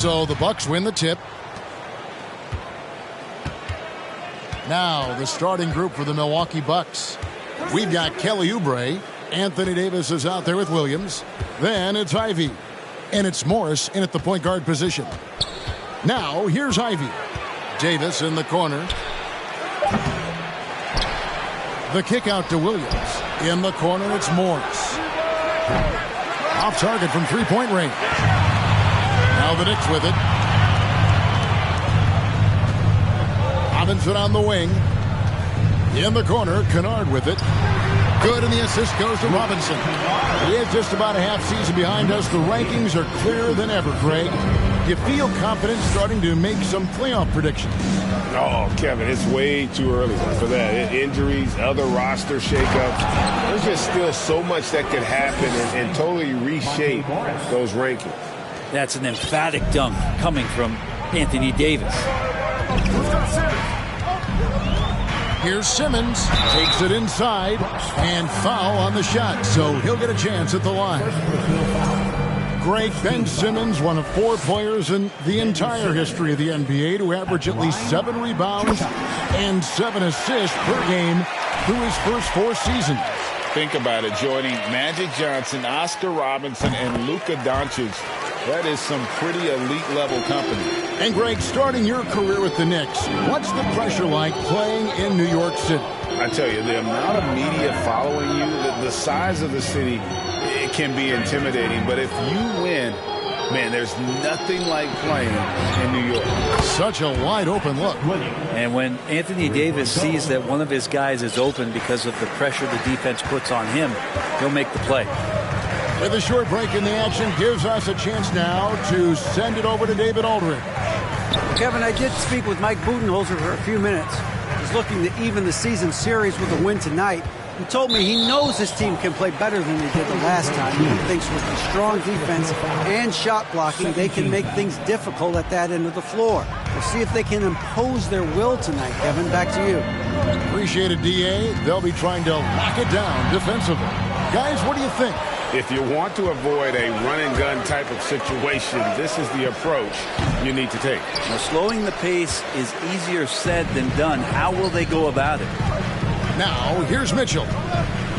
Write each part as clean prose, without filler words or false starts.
So the Bucks win the tip. Now the starting group for the Milwaukee Bucks. We've got Kelly Oubre. Anthony Davis is out there with Williams. Then it's Ivy. And it's Morris in at the point guard position. Now here's Ivy. Davis in the corner. The kick out to Williams. In the corner, it's Morris. Off target from three-point range. Now the Knicks with it. Robinson on the wing. In the corner, Kennard with it. Good, and the assist goes to Robinson. He is just about a half season behind us. The rankings are clearer than ever, Craig. You feel confident starting to make some playoff predictions? Oh, Kevin, it's way too early for that. Injuries, other roster shakeups. There's just still so much that could happen and totally reshape those rankings. That's an emphatic dunk coming from Anthony Davis. Here's Simmons. Takes it inside. And foul on the shot. So he'll get a chance at the line. Greg, Ben Simmons, one of 4 players in the entire history of the NBA to average at least 7 rebounds and 7 assists per game through his first 4 seasons. Think about it, joining Magic Johnson, Oscar Robinson, and Luka Doncic. That is some pretty elite level company. And Greg, starting your career with the Knicks, what's the pressure like playing in New York City? I tell you, the amount of media following you, the size of the city, it can be intimidating. But if you win, man, there's nothing like playing in New York. Such a wide open look. And when Anthony Davis sees that one of his guys is open because of the pressure the defense puts on him, he'll make the play. With a short break in the action, gives us a chance now to send it over to David Aldridge. Kevin, I did speak with Mike Budenholzer for a few minutes. He's looking to even the season series with a win tonight. He told me he knows his team can play better than they did the last time. He thinks with a strong defense and shot blocking, they can make things difficult at that end of the floor. We'll see if they can impose their will tonight, Kevin. Back to you. Appreciate it, D.A. They'll be trying to lock it down defensively. Guys, what do you think? If you want to avoid a run-and-gun type of situation, this is the approach you need to take. Now, slowing the pace is easier said than done. How will they go about it? Now, here's Mitchell.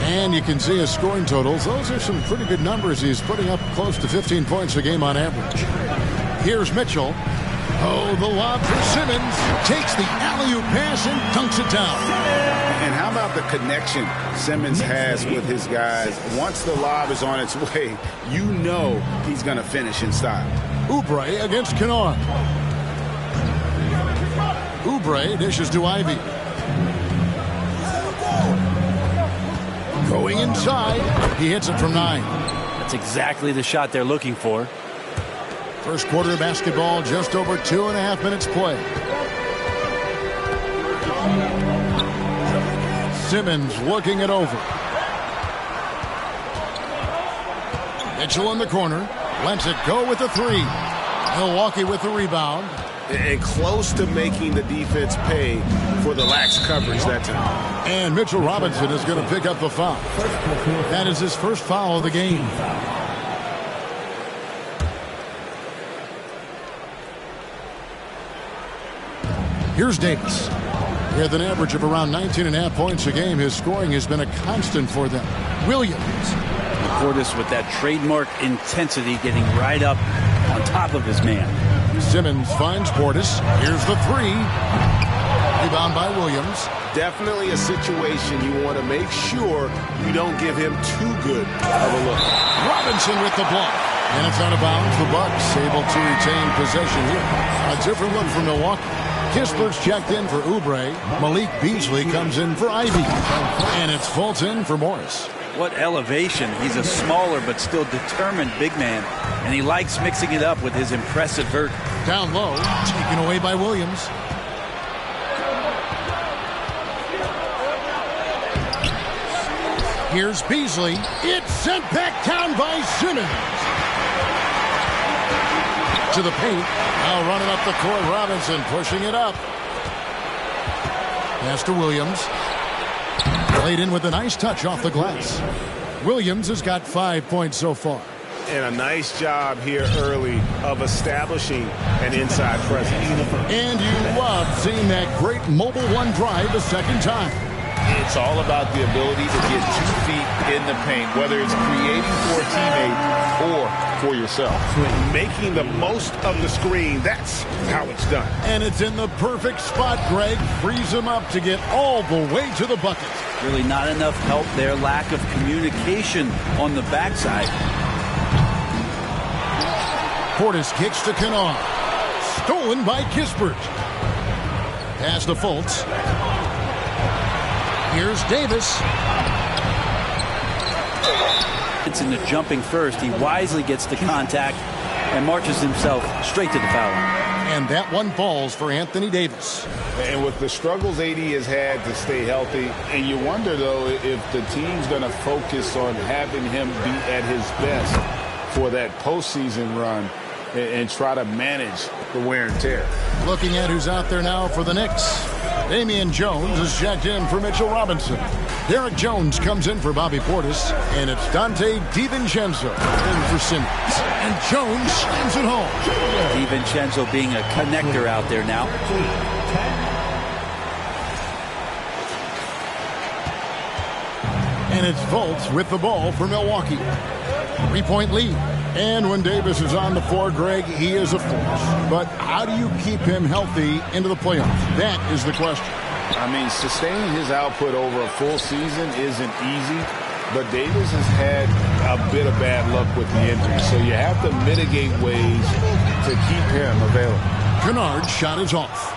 And you can see his scoring totals. Those are some pretty good numbers. He's putting up close to 15 points a game on average. Here's Mitchell. Oh, the lob for Simmons. Takes the alley-oop pass and dunks it down. And how about the connection Simmons has with his guys? Once the lob is on its way, you know he's going to finish in style. Oubre against Kennard. Oubre dishes to Ivy. Going inside. He hits it from 9. That's exactly the shot they're looking for. First quarter of basketball, just over 2.5 minutes play. Simmons looking it over. Mitchell in the corner. Lets it go with the 3. Milwaukee with the rebound. And close to making the defense pay for the lax coverage that time. And Mitchell Robinson is going to pick up the foul. That is his first foul of the game. Here's Davis. With an average of around 19.5 points a game, his scoring has been a constant for them. Williams. Portis with that trademark intensity, getting right up on top of his man. Simmons finds Portis. Here's the 3. Rebound by Williams. Definitely a situation you want to make sure you don't give him too good of a look. Robinson with the block. And it's out of bounds. The Bucks able to retain possession here. A different look for Milwaukee. Kispler's checked in for Oubre. Malik Beasley comes in for Ivy. And it's Fulton for Morris. What elevation. He's a smaller but still determined big man. And he likes mixing it up with his impressive vert. Down low. Taken away by Williams. Here's Beasley. It's sent back down by Simmons. To the paint. Now running up the court. Robinson pushing it up. Pass to Williams. Played in with a nice touch off the glass. Williams has got 5 points so far. And a nice job here early of establishing an inside presence. And you love seeing that great mobile one drive a second time. It's all about the ability to get 2 feet in the paint, whether it's creating for a teammate or for yourself. Making the most of the screen, that's how it's done. And it's in the perfect spot, Greg. Frees him up to get all the way to the bucket. Really not enough help there. Lack of communication on the backside. Portis kicks to Kennard. Stolen by Kispert. Pass to Fultz. Here's Davis. It's in the jumping first. He wisely gets the contact and marches himself straight to the foul line. And that one falls for Anthony Davis. And with the struggles AD has had to stay healthy, and you wonder, though, if the team's going to focus on having him be at his best for that postseason run and try to manage the wear and tear. Looking at who's out there now for the Knicks. Damian Jones is checked in for Mitchell Robinson. Derek Jones comes in for Bobby Portis. And it's Dante DiVincenzo in for Simmons. And Jones slams it home. DiVincenzo being a connector out there now. And it's Fultz with the ball for Milwaukee. 3-point lead. And when Davis is on the floor, Greg, he is a force. But how do you keep him healthy into the playoffs? That is the question. I mean, sustaining his output over a full season isn't easy, but Davis has had a bit of bad luck with the injury, so you have to mitigate ways to keep him available. Kennard's shot is off.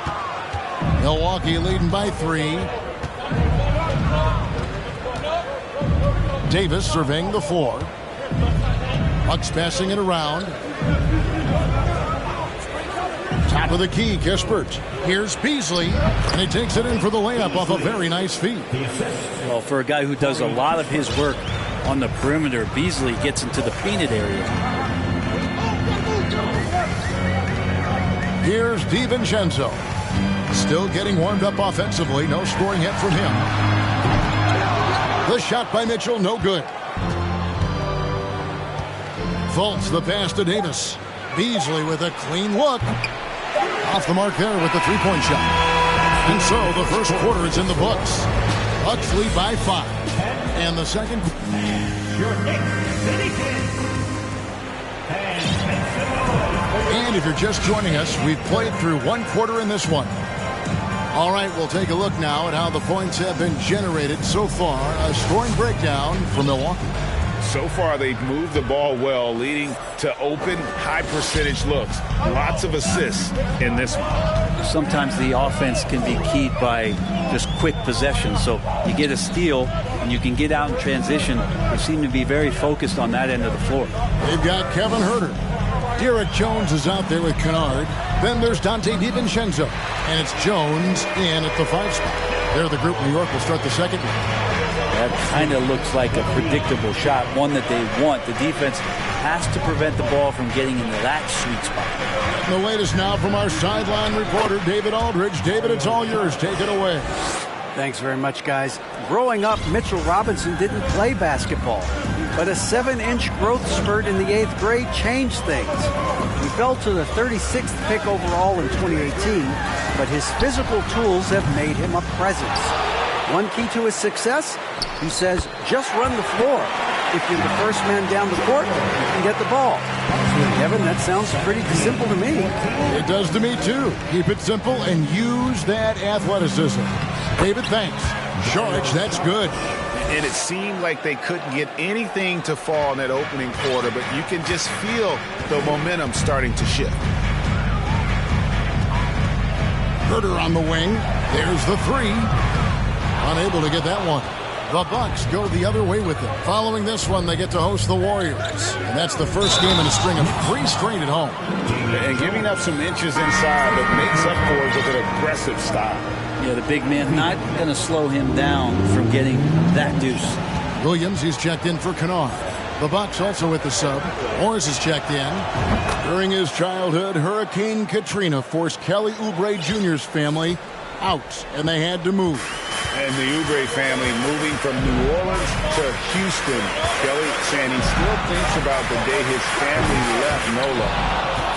Milwaukee leading by 3. Davis surveying the floor. Bucks passing it around. Top of the key, Kispert. Here's Beasley, and he takes it in for the layup off a very nice feed. Well, for a guy who does a lot of his work on the perimeter, Beasley gets into the painted area. Here's DiVincenzo. Still getting warmed up offensively. No scoring yet from him. The shot by Mitchell, no good. Fultz the pass to Davis. Beasley with a clean look. Off the mark there with the three-point shot. And so the first quarter is in the books. Bucks lead by 5. And the second. And if you're just joining us, we've played through one quarter in this one. All right, we'll take a look now at how the points have been generated so far. A scoring breakdown for Milwaukee. So far, they've moved the ball well, leading to open, high-percentage looks. Lots of assists in this one. Sometimes the offense can be keyed by just quick possession. So you get a steal, and you can get out in transition. They seem to be very focused on that end of the floor. They've got Kevin Huerter. Derek Jones is out there with Kennard. Then there's Dante DiVincenzo. And it's Jones in at the 5 spot. There the group. New York will start the second one. That kind of looks like a predictable shot, one that they want. The defense has to prevent the ball from getting into that sweet spot. And the latest now from our sideline reporter, David Aldridge. David, it's all yours. Take it away. Thanks very much, guys. Growing up, Mitchell Robinson didn't play basketball, but a 7-inch growth spurt in the 8th grade changed things. He fell to the 36th pick overall in 2018, but his physical tools have made him a presence. One key to his success, he says, just run the floor. If you're the first man down the court, you can get the ball. Kevin, that sounds pretty simple to me. It does to me, too. Keep it simple and use that athleticism. David, thanks. George, that's good. And it seemed like they couldn't get anything to fall in that opening quarter, but you can just feel the momentum starting to shift. Huerter on the wing. There's the 3. Unable to get that one. The Bucks go the other way with it. Following this one, they get to host the Warriors. And that's the first game in a string of 3 straight at home. And giving up some inches inside, but makes up for it with an aggressive style. Yeah, the big man not going to slow him down from getting that deuce. Williams, he's checked in for Kennard. The Bucks also with the sub. Morris is checked in. During his childhood, Hurricane Katrina forced Kelly Oubre Jr.'s family out, and they had to move. And the Oubre family moving from New Orleans to Houston. Kelly saying he still thinks about the day his family left NOLA.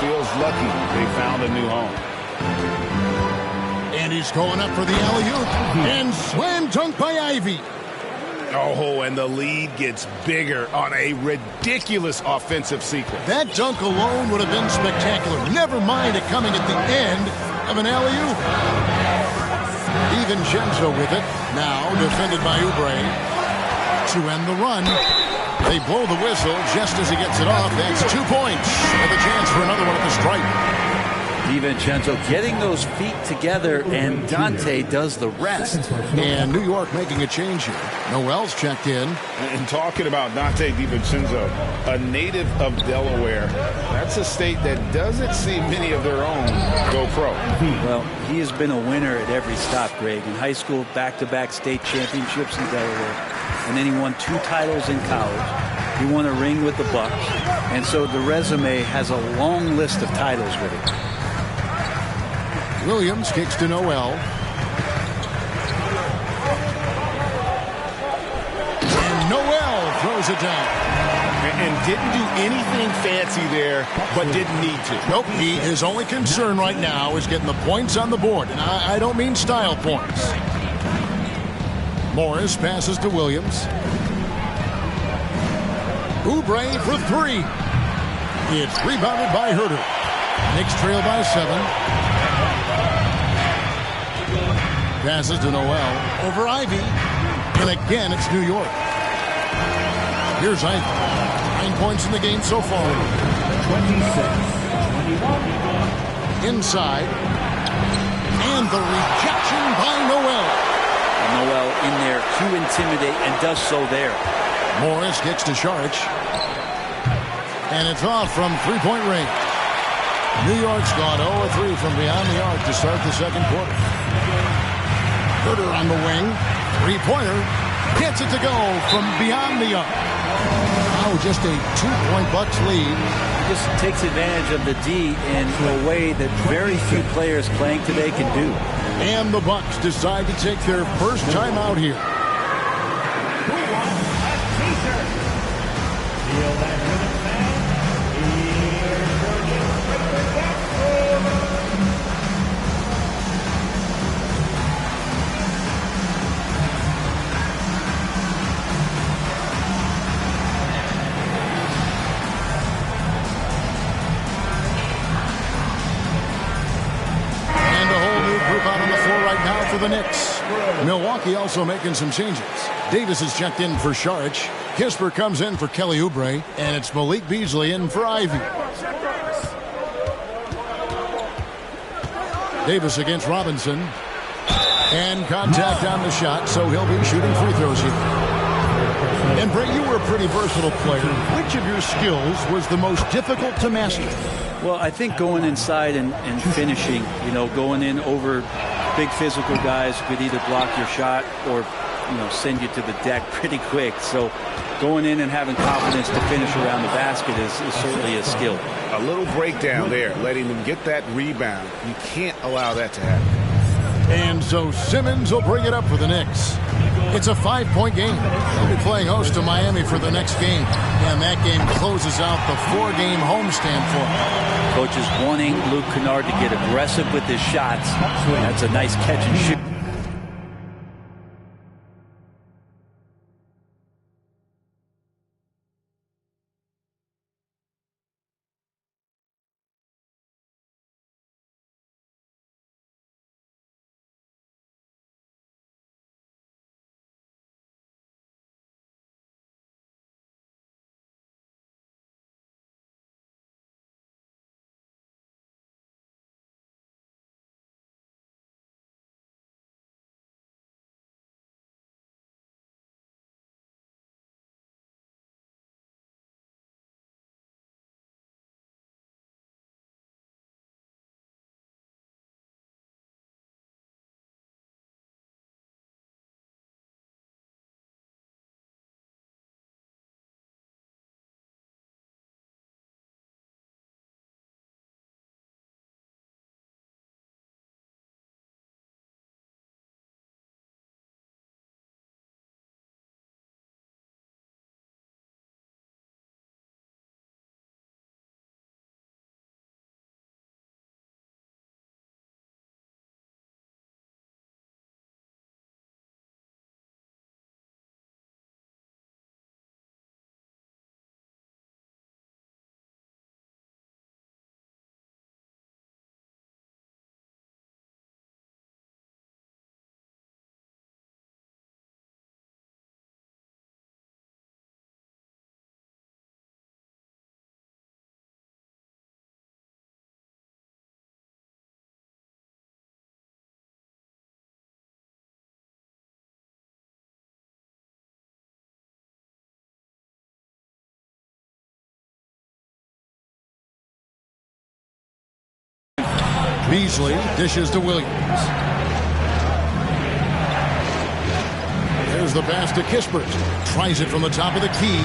Feels lucky they found a new home. And he's going up for the alley-oop. And slam dunk by Ivy. Oh, and the lead gets bigger on a ridiculous offensive sequence. That dunk alone would have been spectacular. Never mind it coming at the end of an alley-oop. DiVincenzo with it. Now defended by Oubre. To end the run. They blow the whistle just as he gets it off. That's 2 points. With a chance for another one at the stripe. DiVincenzo getting those feet together, and Dante does the rest. And New York making a change here. Noel's checked in. And talking about Dante DiVincenzo, a native of Delaware, that's a state that doesn't see many of their own go pro. Well, he has been a winner at every stop, Greg. In high school, back-to-back state championships in Delaware. And then he won 2 titles in college. He won a ring with the Bucks. And so the resume has a long list of titles with it. Williams kicks to Noel. And Noel throws it down. And didn't do anything fancy there, but didn't need to. Nope, his only concern right now is getting the points on the board. And I don't mean style points. Morris passes to Williams. Oubre for 3. It's rebounded by Herter. Knicks trail by 7. Passes to Noel over Ivy. And again, it's New York. Here's Ivy. 9 points in the game so far. 26-21. Inside. And the rejection by Noel. Noel in there to intimidate and does so there. Morris kicks to Sharch. And it's off from three-point range. New York's gone 0-3 from beyond the arc to start the second quarter. Herter on the wing. Three-pointer. Gets it to go from beyond the arc. Now just a 2-point Bucks lead. Just takes advantage of the D in a way that very few players playing today can do. And the Bucks decide to take their first time out here. For the Knicks. Milwaukee also making some changes. Davis is checked in for Sharch. Kisper comes in for Kelly Oubre. And it's Malik Beasley in for Ivy. Davis against Robinson. And contact on the shot, so he'll be shooting free throws here. And Brett, you were a pretty versatile player. Which of your skills was the most difficult to master? Well, I think going inside and finishing, going in over big physical guys could either block your shot or, send you to the deck pretty quick. So going in and having confidence to finish around the basket is certainly a skill. A little breakdown there, letting them get that rebound. You can't allow that to happen. And so Simmons will bring it up for the Knicks. It's a 5-point game. They'll be playing host to Miami for the next game. And that game closes out the 4-game homestand for them. Coach is wanting Luke Kennard to get aggressive with his shots. That's a nice catch and shoot. Beasley dishes to Williams. There's the pass to Kispert. Tries it from the top of the key.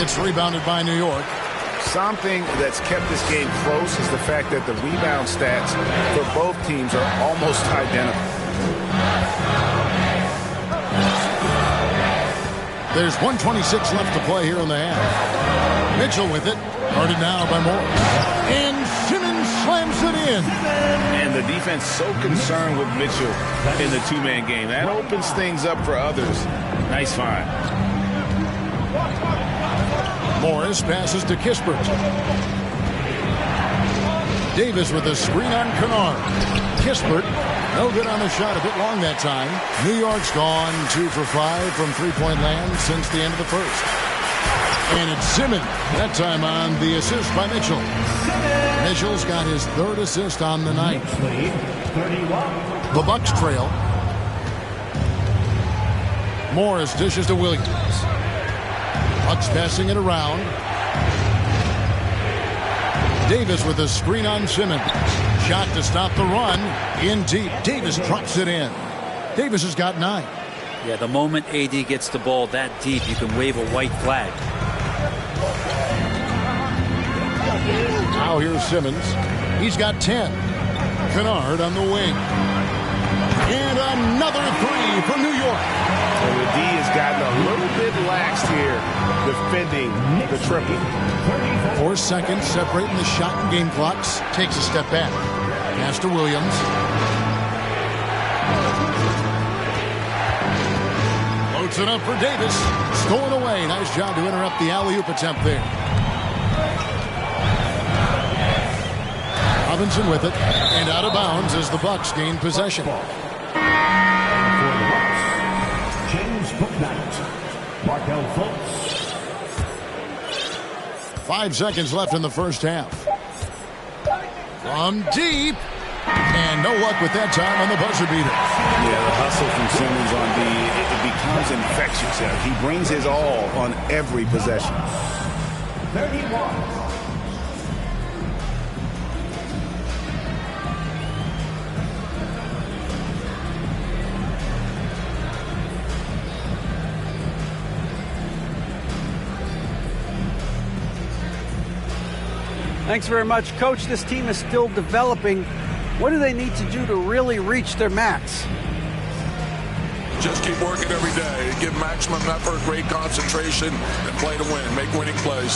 It's rebounded by New York. Something that's kept this game close is the fact that the rebound stats for both teams are almost identical. There's 1:26 left to play here in the half. Mitchell with it. Guarded now by Moore. And Simmons slams it in. And the defense so concerned with Mitchell in the two-man game. That opens things up for others. Nice find. Morris passes to Kispert. Davis with a screen on Kennard. Kispert, no good on the shot, a bit long that time. New York's gone 2 for 5 from three-point land since the end of the first. And it's Simmons, that time on the assist by Mitchell. Mitchell's got his 3rd assist on the night. The Bucks trail. Morris dishes to Williams. Bucks passing it around. Davis with a screen on Simmons. Shot to stop the run. In deep. Davis drops it in. Davis has got 9. Yeah, the moment AD gets the ball that deep, you can wave a white flag. Now here's Simmons. He's got 10. Kennard on the wing. And another 3 for New York. And the D has gotten a little bit lax here defending the triple. 4 seconds separating the shot and game clocks. Takes a step back. Pass to Williams. Loads it up for Davis. Stolen away. Nice job to interrupt the alley-oop attempt there. Robinson with it. And out of bounds as the Bucks gain possession. 5 seconds left in the first half. From deep. And no luck with that time on the buzzer beater. Yeah, the hustle from Simmons on D, it becomes infectious. He brings his all on every possession. 31. Thanks very much, Coach. This team is still developing. What do they need to do to really reach their max? Just keep working every day. Give maximum effort, great concentration, and play to win. Make winning plays.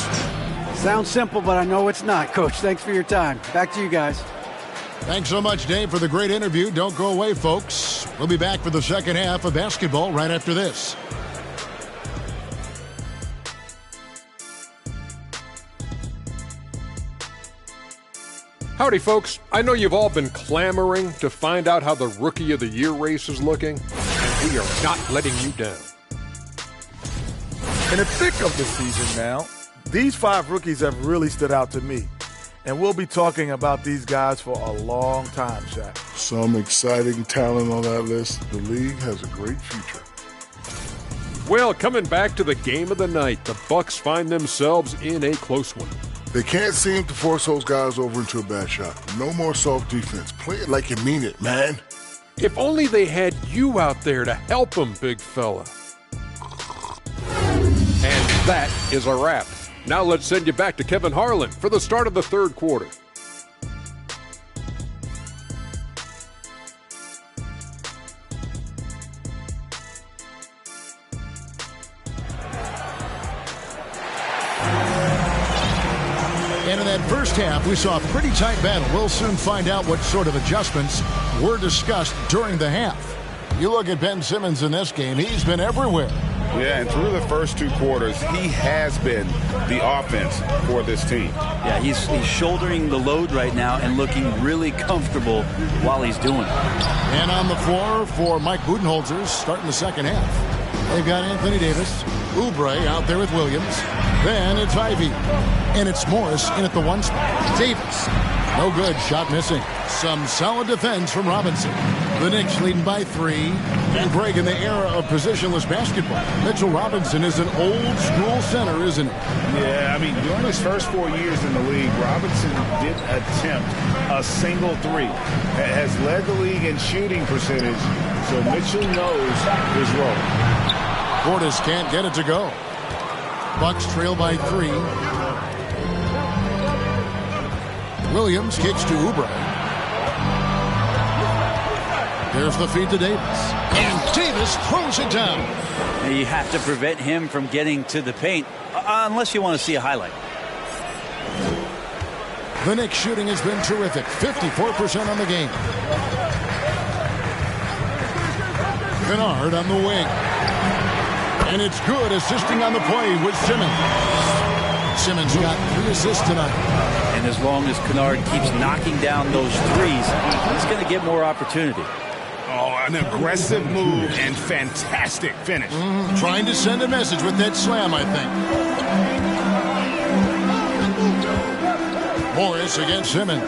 Sounds simple, but I know it's not, Coach. Thanks for your time. Back to you guys. Thanks so much, Dave, for the great interview. Don't go away, folks. We'll be back for the second half of basketball right after this. Howdy, folks. I know you've all been clamoring to find out how the Rookie of the Year race is looking, and we are not letting you down. In the thick of the season now, these 5 rookies have really stood out to me. And we'll be talking about these guys for a long time, Shaq. Some exciting talent on that list. The league has a great future. Well, coming back to the game of the night, the Bucks find themselves in a close one. They can't seem to force those guys over into a bad shot. No more soft defense. Play it like you mean it, man. If only they had you out there to help them, big fella. And that is a wrap. Now let's send you back to Kevin Harlan for the start of the third quarter. And in that first half, we saw a pretty tight battle. We'll soon find out what sort of adjustments were discussed during the half. You look at Ben Simmons in this game, he's been everywhere. Yeah, and through the first 2 quarters, he has been the offense for this team. Yeah, he's shouldering the load right now and looking really comfortable while he's doing it. And on the floor for Mike Budenholzer starting the second half. They've got Anthony Davis, Oubre out there with Williams. Then it's Ivy. And it's Morris in at the 1 spot. Davis No good. Shot missing. Some solid defense from Robinson. The Knicks leading by 3. Break in the era of positionless basketball. Mitchell Robinson is an old-school center, isn't he? Yeah, I mean, during his first 4 years in the league, Robinson did attempt a single three. Has led the league in shooting percentage, so Mitchell knows his role. Portis can't get it to go. Bucks trail by 3. Williams kicks to Oubre. There's the feed to Davis. And Davis throws it down. You have to prevent him from getting to the paint, unless you want to see a highlight. The Knicks shooting has been terrific. 54% on the game. Kennard on the wing. And it's good, assisting on the play with Simmons. Simmons got 3 assists tonight. And as long as Kennard keeps knocking down those threes, he's going to get more opportunity. Oh, an aggressive move and fantastic finish. Trying to send a message with that slam, I think. Morris against Simmons.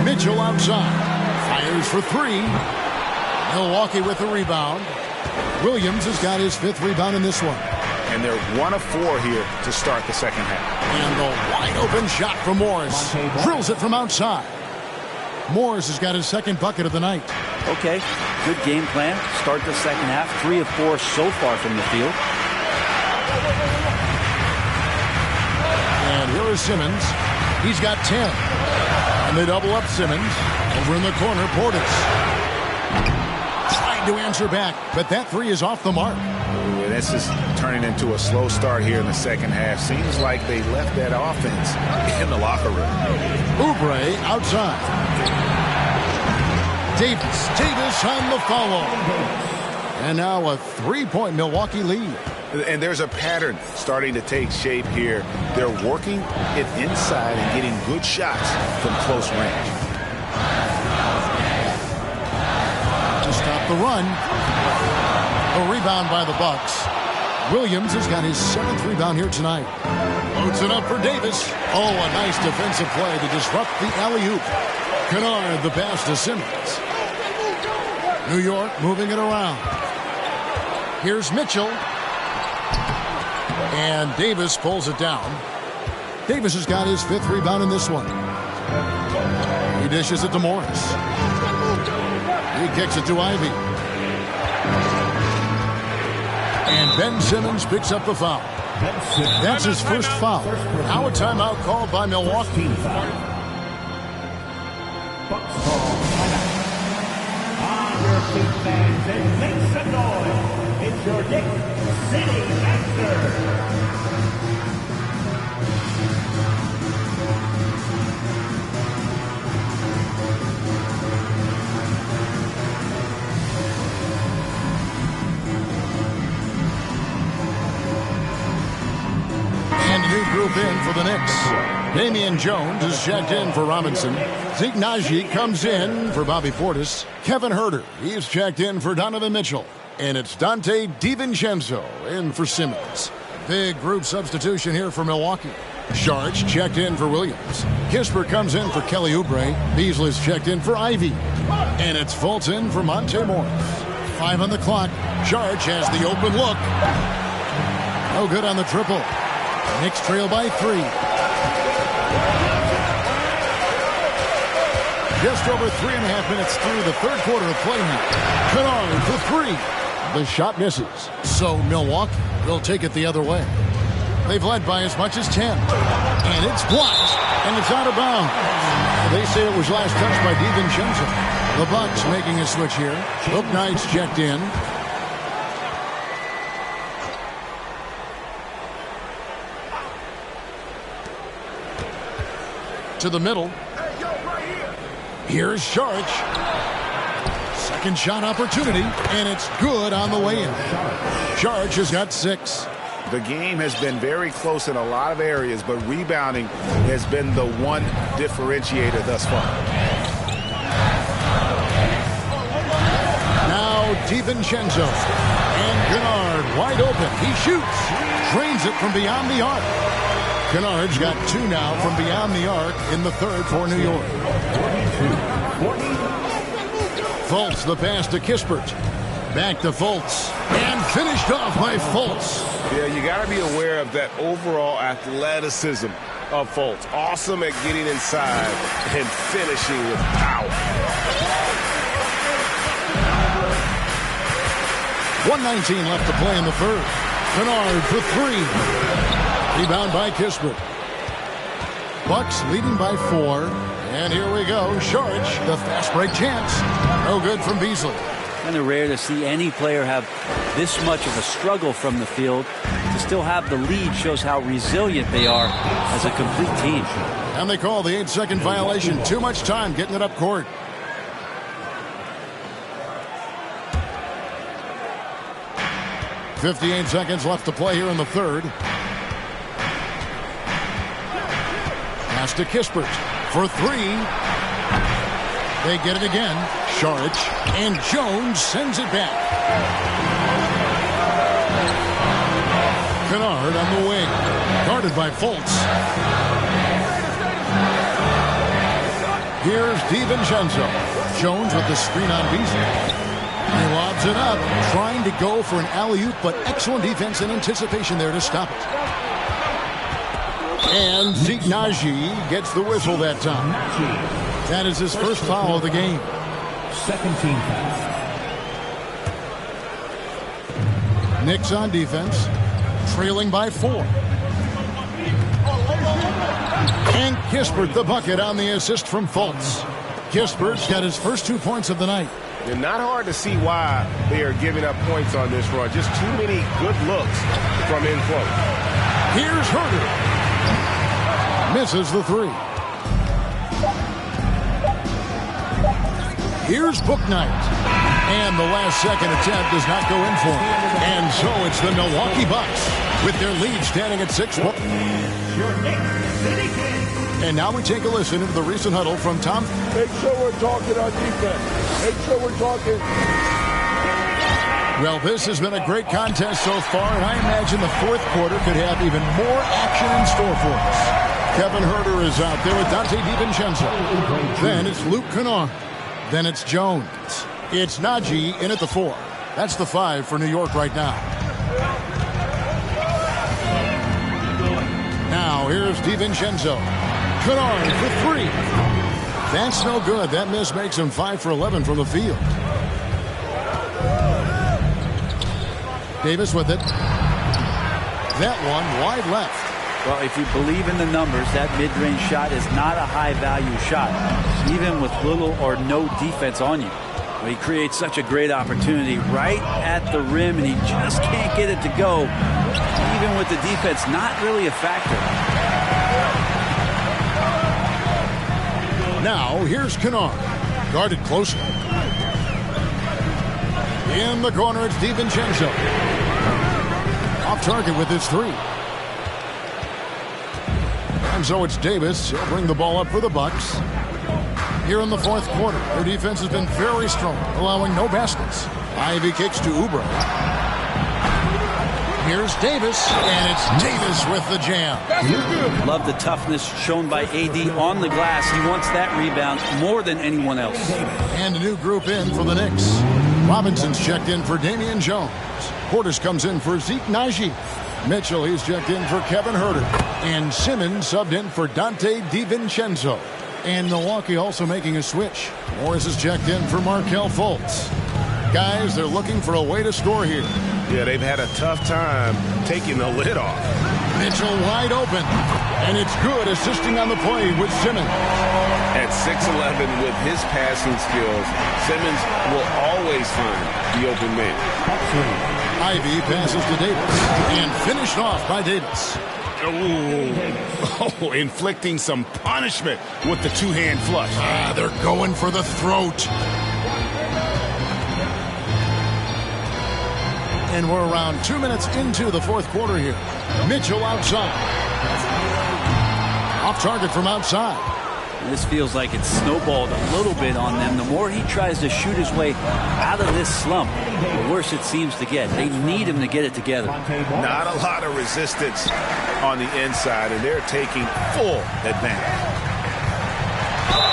Mitchell outside. Fires for 3. Milwaukee with the rebound. Williams has got his 5th rebound in this one. And they're 1 of 4 here to start the second half. And the wide open shot from Morris. Drills it from outside. Morris has got his 2nd bucket of the night. Okay, good game plan. Start the second half. 3 of 4 so far from the field. And here is Simmons. He's got 10. And they double up Simmons. Over in the corner, Portis. Trying to answer back, but that 3 is off the mark. Ooh, this is turning into a slow start here in the second half. Seems like they left that offense in the locker room. Oubre outside. Davis on the follow. And now a 3-point Milwaukee lead. And there's a pattern starting to take shape here. They're working it inside and getting good shots from close range. To stop the run. A rebound by the Bucks. Williams has got his 7th rebound here tonight. Loads it up for Davis. Oh, a nice defensive play to disrupt the alley-oop. Kennard the pass to Simmons. New York moving it around. Here's Mitchell. And Davis pulls it down. Davis has got his 5th rebound in this one. He dishes it to Morris. He kicks it to Ivy. And Ben Simmons picks up the foul. That's his first foul. Now a timeout called by Milwaukee. Fans and make some noise. It's your Knicks City Master. And a new group in for the Knicks. Damian Jones is checked in for Robinson. Zeke Naji comes in for Bobby Portis. Kevin Huerter, he's checked in for Donovan Mitchell. And it's Dante DiVincenzo in for Simmons. Big group substitution here for Milwaukee. Sharch checked in for Williams. Kispert comes in for Kelly Oubre. Beasley's checked in for Ivy. And it's Fulton for Monte Morris. 5 on the clock. Sharch has the open look. No good on the triple. Knicks trail by 3. Just over 3.5 minutes through the 3rd quarter of play here. Kennard for 3. The shot misses. So Milwaukee will take it the other way. They've led by as much as 10. And it's blocked. And it's out of bounds. They say it was last touched by DiVincenzo. The Bucks making a switch here. Hook Knight's checked in. To the middle. Here's Sharch. Second shot opportunity, and it's good on the way in. Sharch has got 6. The game has been very close in a lot of areas, but rebounding has been the one differentiator thus far. Now DiVincenzo. And Kennard wide open. He shoots. Drains it from beyond the arc. Kennard's got 2 now from beyond the arc in the third for New York. Fultz the pass to Kispert. Back to Fultz. And finished off by Fultz. Yeah, you got to be aware of that overall athleticism of Fultz. Awesome at getting inside and finishing with power. 1:19 left to play in the third. Kennard for 3. Rebound by Kispert. Bucks leading by 4. And here we go. Saric, the fast break chance. No good from Beasley. Kind of rare to see any player have this much of a struggle from the field. To still have the lead shows how resilient they are as a complete team. And they call the 8-second violation. Too much time getting it up court. .58 seconds left to play here in the third. Pass to Kispert for 3. They get it again. Saric and Jones sends it back. Kennard on the wing. Guarded by Fultz. Here's DiVincenzo. Jones with the screen on Beasley. He lobs it up, trying to go for an alley-oop, but excellent defense and anticipation there to stop it. And Zeke Naji gets the whistle that time. That is his first foul of the game. Second team foul. Knicks on defense, trailing by 4. And Kispert the bucket on the assist from Fultz. Kispert's got his first 2 points of the night. It's not hard to see why they are giving up points on this run. Just too many good looks from in close. Here's Herder. Misses the 3. Here's Bouknight. And the last second attempt does not go in for him. And so it's the Milwaukee Bucks with their lead standing at 6. And now we take a listen to the recent huddle from Tom. Make sure we're talking on defense. Make sure we're talking. Well, this has been a great contest so far, and I imagine the fourth quarter could have even more action in store for us. Kevin Herder is out there with Dante DiVincenzo. Then it's Luke Kennard. Then it's Jones. It's Naji in at the 4. That's the 5 for New York right now. Now here's DiVincenzo. Kennard for 3. That's no good. That miss makes him 5 for 11 from the field. Davis with it. That one wide left. Well, if you believe in the numbers, that mid-range shot is not a high-value shot, even with little or no defense on you. Well, he creates such a great opportunity right at the rim, and he just can't get it to go, even with the defense not really a factor. Now, here's Kennard. Guarded closely. In the corner, it's DiVincenzo. Off target with his 3. And so it's Davis. He'll bring the ball up for the Bucks. Here in the fourth quarter, their defense has been very strong, allowing no baskets. Ivy kicks to Oubre. Here's Davis, and it's Davis with the jam. Love the toughness shown by AD on the glass. He wants that rebound more than anyone else. And a new group in for the Knicks. Robinson's checked in for Damian Jones. Portis comes in for Zeke Naji. Mitchell, he's checked in for Kevin Herder. And Simmons subbed in for Dante DiVincenzo. And Milwaukee also making a switch. Morris is checked in for Markelle Fultz. Guys, they're looking for a way to score here. Yeah, they've had a tough time taking the lid off. Mitchell wide open. And it's good, assisting on the play with Simmons. At 6'11" with his passing skills, Simmons will always find the open man. Ivy passes to Davis. And finished off by Davis. Oh, inflicting some punishment with the two-hand flush. They're going for the throat. And we're around 2 minutes into the fourth quarter here. Mitchell outside. Off target from outside. This feels like it's snowballed a little bit on them. The more he tries to shoot his way out of this slump, the worse it seems to get. They need him to get it together. Not a lot of resistance on the inside, and they're taking full advantage.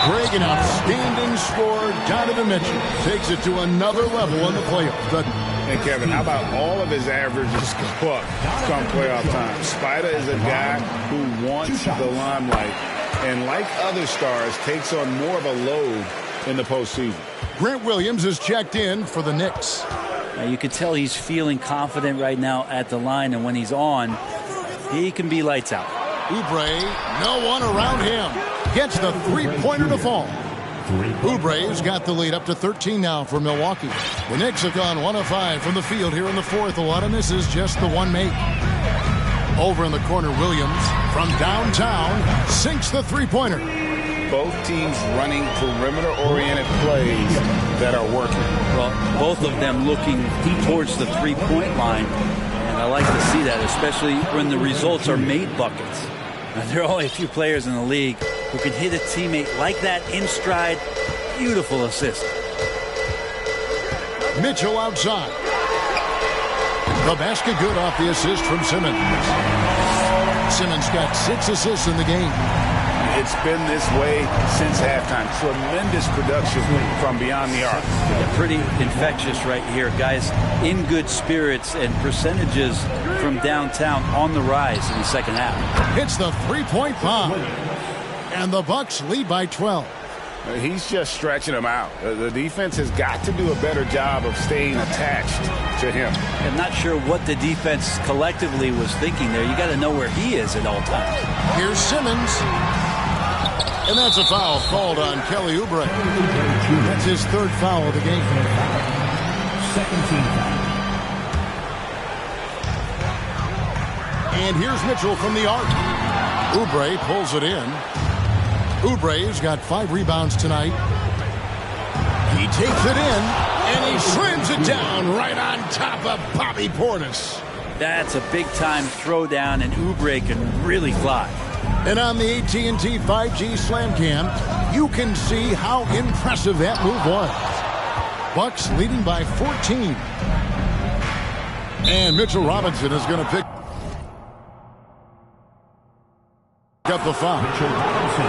Greg, an outstanding scorer. Donovan Mitchell takes it to another level in the playoffs. And Kevin, how about all of his averages go up come playoff time? Spider is a guy who wants the limelight, and like other stars, takes on more of a load in the postseason. Grant Williams is checked in for the Knicks. Now you can tell he's feeling confident right now at the line, and when he's on, he can be lights out. Oubre, no one around him. Gets the three-pointer to fall. Oubre's got the lead up to 13 now for Milwaukee. The Knicks have gone 1 of 5 from the field here in the fourth. A lot of misses, just the one make. Over in the corner, Williams from downtown sinks the three-pointer. Both teams running perimeter-oriented plays that are working. Well, both of them looking towards the three-point line, and I like to see that, especially when the results are made buckets. Now, there are only a few players in the league who can hit a teammate like that in stride. Beautiful assist. Mitchell outside. The basket good off the assist from Simmons. Simmons got 6 assists in the game. It's been this way since halftime. Tremendous production from beyond the arc. Yeah, pretty infectious right here. Guys in good spirits, and percentages from downtown on the rise in the second half. Hits the three-point bomb. And the Bucks lead by 12. He's just stretching them out. The defense has got to do a better job of staying attached to him. I'm not sure what the defense collectively was thinking there. You got to know where he is at all times. Here's Simmons. And that's a foul called on Kelly Oubre. That's his third foul of the game. Second team foul. And here's Mitchell from the arc. Oubre pulls it in. Oubre's got 5 rebounds tonight. He takes it in, and he slams it down right on top of Bobby Portis. That's a big-time throwdown, and Oubre can really fly. And on the AT&T 5G Slam Cam, you can see how impressive that move was. Bucks leading by 14. And Mitchell Robinson is going to pick up the foul.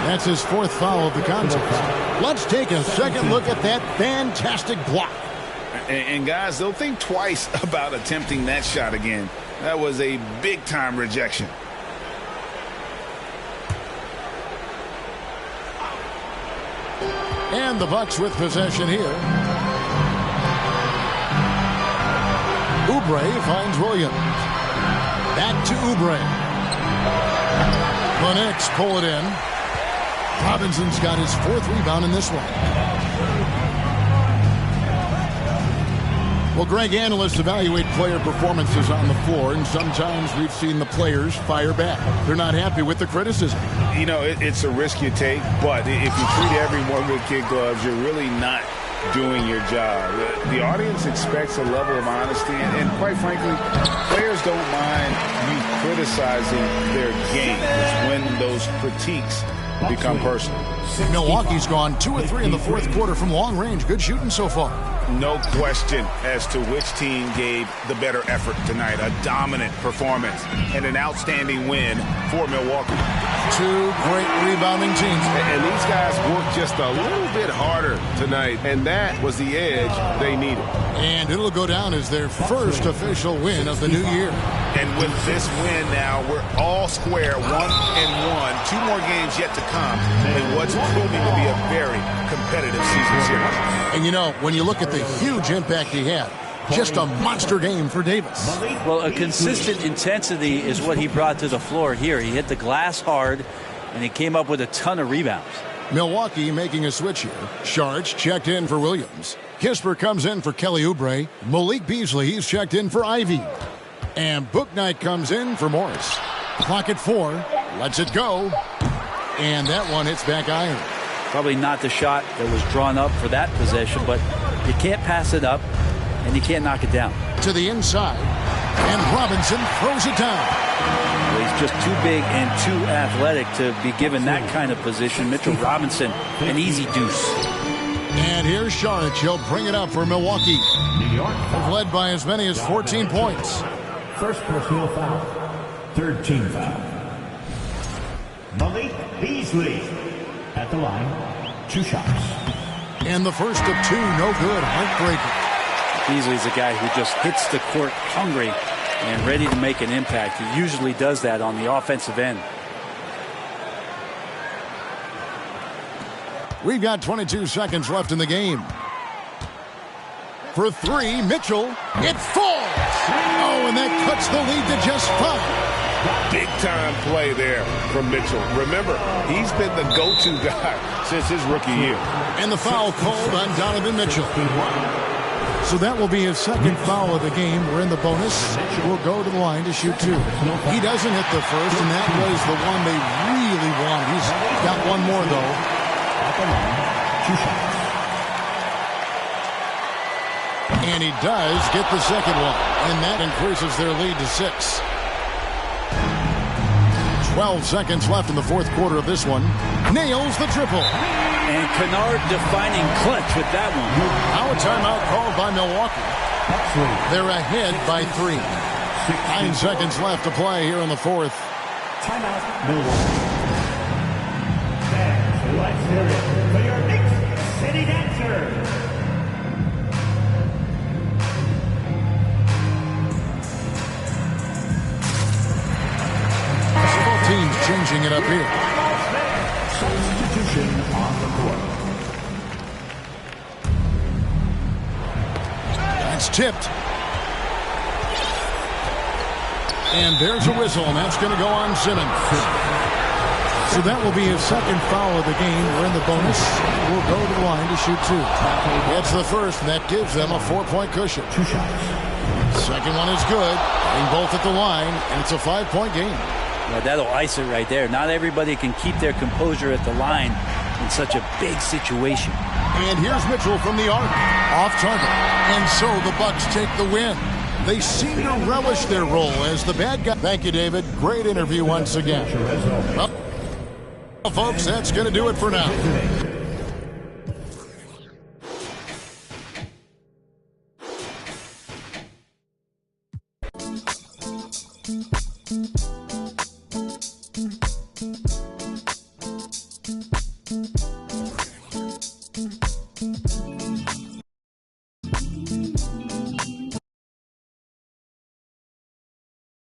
That's his 4th foul of the contest. Let's take a second look at that fantastic block. And guys, they'll think twice about attempting that shot again. That was a big-time rejection. And the Bucks with possession here. Oubre finds Williams. Back to Oubre. The Knicks pull it in. Robinson's got his 4th rebound in this one. Well, Greg, analysts evaluate player performances on the floor, and sometimes we've seen the players fire back. They're not happy with the criticism. You know, it's a risk you take, but if you treat everyone with kid gloves, you're really not doing your job. The audience expects a level of honesty, and quite frankly, players don't mind you criticizing their game. It's when those critiques become personal. Milwaukee's gone 2 of 3 in the 4th quarter from long range. Good shooting so far. No question as to which team gave the better effort tonight. A dominant performance and an outstanding win for Milwaukee. 2 great rebounding teams. And these guys worked just a little bit harder tonight, and that was the edge they needed. And it'll go down as their first official win of the new year. And with this win now, we're all square, 1-1. 2 more games yet to come in what's proving to be a very competitive season series. And you know, when you look at the huge impact he had, just a monster game for Davis. Well, a consistent intensity is what he brought to the floor here. He hit the glass hard, and he came up with a ton of rebounds. Milwaukee making a switch here. Sharge checked in for Williams. Kisper comes in for Kelly Oubre. Malik Beasley, he's checked in for Ivy. And Bouknight comes in for Morris. Clock at 4. Lets it go. And that one hits back iron. Probably not the shot that was drawn up for that possession, but you can't pass it up, and you can't knock it down. To the inside. And Robinson throws it down. Well, He's just too big and too athletic to be given that kind of position. Mitchell Robinson, an easy deuce. And here's Saric. He'll bring it up for Milwaukee. New York foul. Led by as many as 14 points. First personal foul. Third team foul. Malik Beasley at the line. 2 shots. And the first of 2, no good. Heartbreaker. Beasley's a guy who just hits the court hungry and ready to make an impact. He usually does that on the offensive end. We've got 22 seconds left in the game. For 3, Mitchell. It falls. Oh, and that cuts the lead to just 5. Big-time play there from Mitchell. Remember, he's been the go-to guy since his rookie year. And the foul called on Donovan Mitchell. So that will be his second foul of the game. We're in the bonus. We'll go to the line to shoot 2. He doesn't hit the first, and that was the one they really wanted. He's got one more, though. At the line. 2 shots. And he does get the second one, and that increases their lead to 6. 12 seconds left in the fourth quarter of this one. Nails the triple. And Kennard defining clutch with that one. Now a timeout called by Milwaukee. They're ahead by 3. 9 seconds left to play here in the fourth. Timeout, Milwaukee. Fans, let's hear it for your Knicks City Dancers. Teams changing it up here. Substitution on the court. It's tipped. And there's a whistle, and that's going to go on Simmons. So that will be his second foul of the game. We're in the bonus. We'll go to the line to shoot 2. That's the first, and that gives them a 4-point cushion. 2 shots. Second one is good. Getting both at the line, and it's a 5-point game. Well, that'll ice it right there. Not everybody can keep their composure at the line in such a big situation. And here's Mitchell from the arc. Off target. And so the Bucks take the win. They seem to relish their role as the bad guy. Thank you, David. Great interview once again. Well, folks, that's going to do it for now.